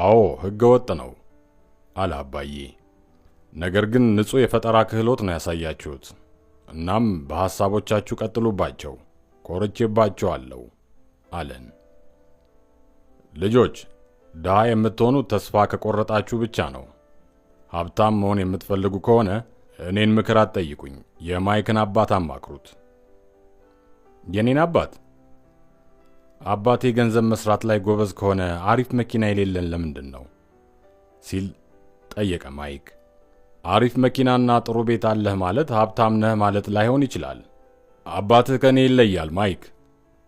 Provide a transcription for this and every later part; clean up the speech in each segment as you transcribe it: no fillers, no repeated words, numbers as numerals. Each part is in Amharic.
አዎ ህገወጥ ነው አለ አባዬ። ነገር ግን ንጹህ የፈጠራ ክህሎት ነው ያሳያችሁት። እናም በሐሳቦቻችሁ ቀጥሉባቸው፣ ኮርቼባችኋለሁ አለን። ልጆች ድሃ የምትሆኑት ተስፋ ከቆረጣችሁ ብቻ ነው። ሀብታም መሆን የምትፈልጉ ከሆነ እኔን ምክር አትጠይቁኝ፣ የማይክን አባት አማክሩት። የኔን አባት? አባቴ ገንዘብ መስራት ላይ ጎበዝ ከሆነ አሪፍ መኪና የሌለን ለምንድን ነው ሲል ጠየቀ ማይክ። አሪፍ መኪናና ጥሩ ቤት አለህ ማለት ሀብታም ነህ ማለት ላይሆን ይችላል። አባትህ ከኔ ይለያል ማይክ።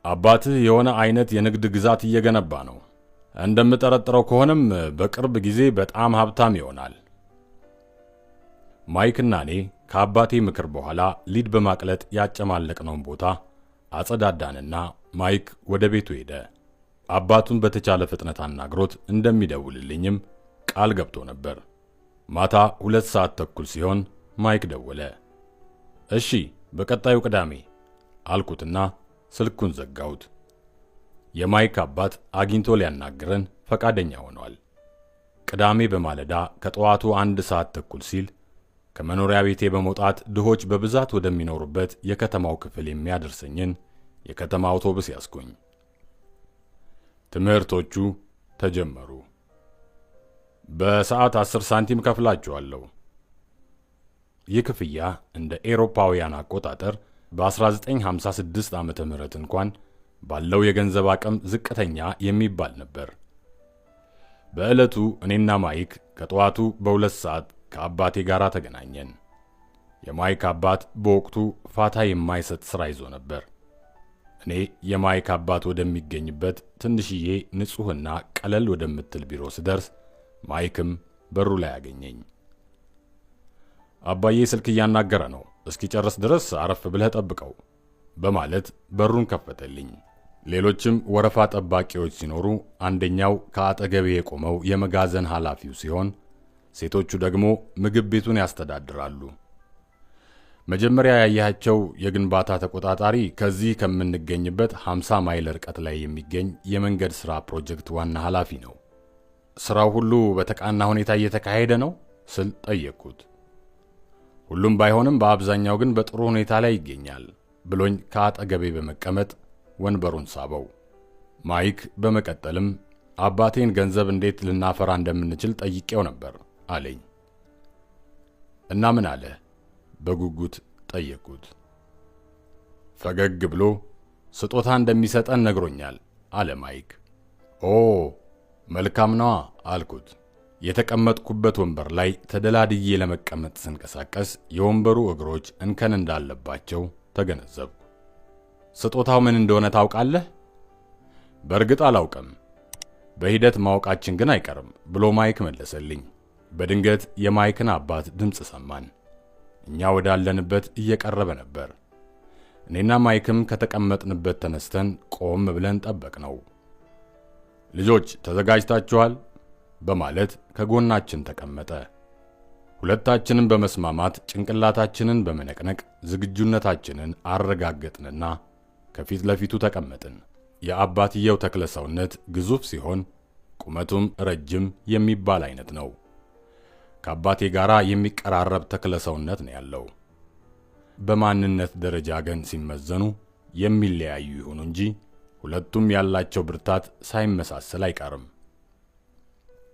አባትህ የሆነ አይነት የንግድ ግዛት እየገነባ ነው። እንደምጠረጥረው ከሆነም በቅርብ ጊዜ በጣም ሀብታም ይሆናል። ማይክና እኔ ከአባቴ ምክር በኋላ ሊድ በማቅለጥ ያጨማለቅነውን ቦታ አጸዳዳንና ማይክ ወደ ቤቱ ሄደ። አባቱን በተቻለ ፍጥነት አናግሮት እንደሚደውልልኝም ቃል ገብቶ ነበር። ማታ 2 ሰዓት ተኩል ሲሆን ማይክ ደወለ። እሺ በቀጣዩ ቅዳሜ አልኩትና ስልኩን ዘጋሁት። የማይክ አባት አግኝቶ ሊያናግረን ፈቃደኛ ሆኗል። ቅዳሜ በማለዳ ከጠዋቱ 1 ሰዓት ተኩል ሲል ከመኖሪያ ቤቴ በመውጣት ድሆች በብዛት ወደሚኖሩበት የከተማው ክፍል የሚያደርሰኝን የከተማ አውቶቡስ ያስኩኝ። ትምህርቶቹ ተጀመሩ። በሰዓት 10 ሳንቲም ከፍላችኋለሁ። ይህ ክፍያ እንደ ኤሮፓውያን አቆጣጠር በ1956 ዓመተ ምህረት እንኳን ባለው የገንዘብ አቅም ዝቅተኛ የሚባል ነበር። በዕለቱ እኔና ማይክ ከጠዋቱ በ2 ሰዓት ከአባቴ ጋር ተገናኘን። የማይክ አባት በወቅቱ ፋታ የማይሰጥ ሥራ ይዞ ነበር። እኔ የማይክ አባት ወደሚገኝበት ትንሽዬ ንጹሕና ቀለል ወደምትል ቢሮ ስደርስ ማይክም በሩ ላይ አገኘኝ። አባዬ ስልክ እያናገረ ነው፣ እስኪጨርስ ድረስ አረፍ ብለህ ጠብቀው በማለት በሩን ከፈተልኝ። ሌሎችም ወረፋ ጠባቂዎች ሲኖሩ አንደኛው ከአጠገቤ የቆመው የመጋዘን ኃላፊው ሲሆን ሴቶቹ ደግሞ ምግብ ቤቱን ያስተዳድራሉ። መጀመሪያ ያያቸው የግንባታ ተቆጣጣሪ ከዚህ ከምንገኝበት 50 ማይል ርቀት ላይ የሚገኝ የመንገድ ሥራ ፕሮጀክት ዋና ኃላፊ ነው። ሥራው ሁሉ በተቃና ሁኔታ እየተካሄደ ነው ስል ጠየቅኩት። ሁሉም ባይሆንም በአብዛኛው ግን በጥሩ ሁኔታ ላይ ይገኛል ብሎኝ ከአጠገቤ በመቀመጥ ወንበሩን ሳበው። ማይክ በመቀጠልም አባቴን ገንዘብ እንዴት ልናፈራ እንደምንችል ጠይቄው ነበር አለኝ። እና ምን አለ? በጉጉት ጠየቅኩት። ፈገግ ብሎ ስጦታ እንደሚሰጠን ነግሮኛል አለ ማይክ። ኦ መልካም ነዋ አልኩት። የተቀመጥኩበት ወንበር ላይ ተደላድዬ ለመቀመጥ ስንቀሳቀስ የወንበሩ እግሮች እንከን እንዳለባቸው ተገነዘብኩ። ስጦታው ምን እንደሆነ ታውቃለህ? በእርግጥ አላውቅም፣ በሂደት ማወቃችን ግን አይቀርም ብሎ ማይክ መለሰልኝ። በድንገት የማይክን አባት ድምፅ ሰማን። እኛ ወዳለንበት እየቀረበ ነበር። እኔና ማይክም ከተቀመጥንበት ተነስተን ቆም ብለን ጠበቅነው። ልጆች ተዘጋጅታችኋል? በማለት ከጎናችን ተቀመጠ። ሁለታችንም በመስማማት ጭንቅላታችንን በመነቅነቅ ዝግጁነታችንን አረጋገጥንና ከፊት ለፊቱ ተቀመጥን። የአባትየው ተክለ ሰውነት ግዙፍ ሲሆን ቁመቱም ረጅም የሚባል አይነት ነው። ከአባቴ ጋር የሚቀራረብ ተክለ ሰውነት ነው ያለው። በማንነት ደረጃ ግን ሲመዘኑ የሚለያዩ ይሁኑ እንጂ ሁለቱም ያላቸው ብርታት ሳይመሳሰል አይቀርም።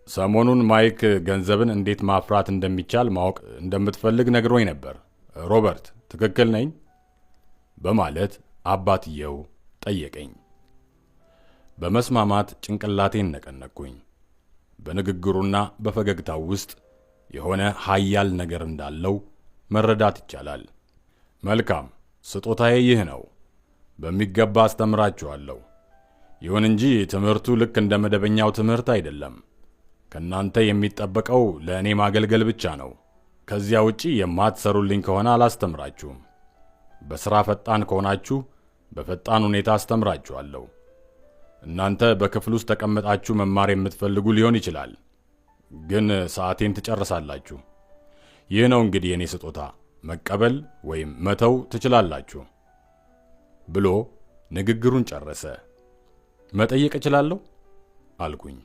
ሰሞኑን ማይክ ገንዘብን እንዴት ማፍራት እንደሚቻል ማወቅ እንደምትፈልግ ነግሮኝ ነበር። ሮበርት ትክክል ነኝ? በማለት አባትየው ጠየቀኝ። በመስማማት ጭንቅላቴን ነቀነቅኩኝ። በንግግሩና በፈገግታው ውስጥ የሆነ ኃያል ነገር እንዳለው መረዳት ይቻላል። መልካም፣ ስጦታዬ ይህ ነው። በሚገባ አስተምራችኋለሁ። ይሁን እንጂ ትምህርቱ ልክ እንደ መደበኛው ትምህርት አይደለም። ከናንተ የሚጠበቀው ለእኔ ማገልገል ብቻ ነው። ከዚያ ውጪ የማትሰሩልኝ ከሆነ አላስተምራችሁም። በሥራ ፈጣን ከሆናችሁ በፈጣን ሁኔታ አስተምራችኋለሁ። እናንተ በክፍል ውስጥ ተቀምጣችሁ መማር የምትፈልጉ ሊሆን ይችላል፣ ግን ሰዓቴን ትጨርሳላችሁ። ይህ ነው እንግዲህ የኔ ስጦታ። መቀበል ወይም መተው ትችላላችሁ ብሎ ንግግሩን ጨረሰ። መጠየቅ እችላለሁ አልኩኝ።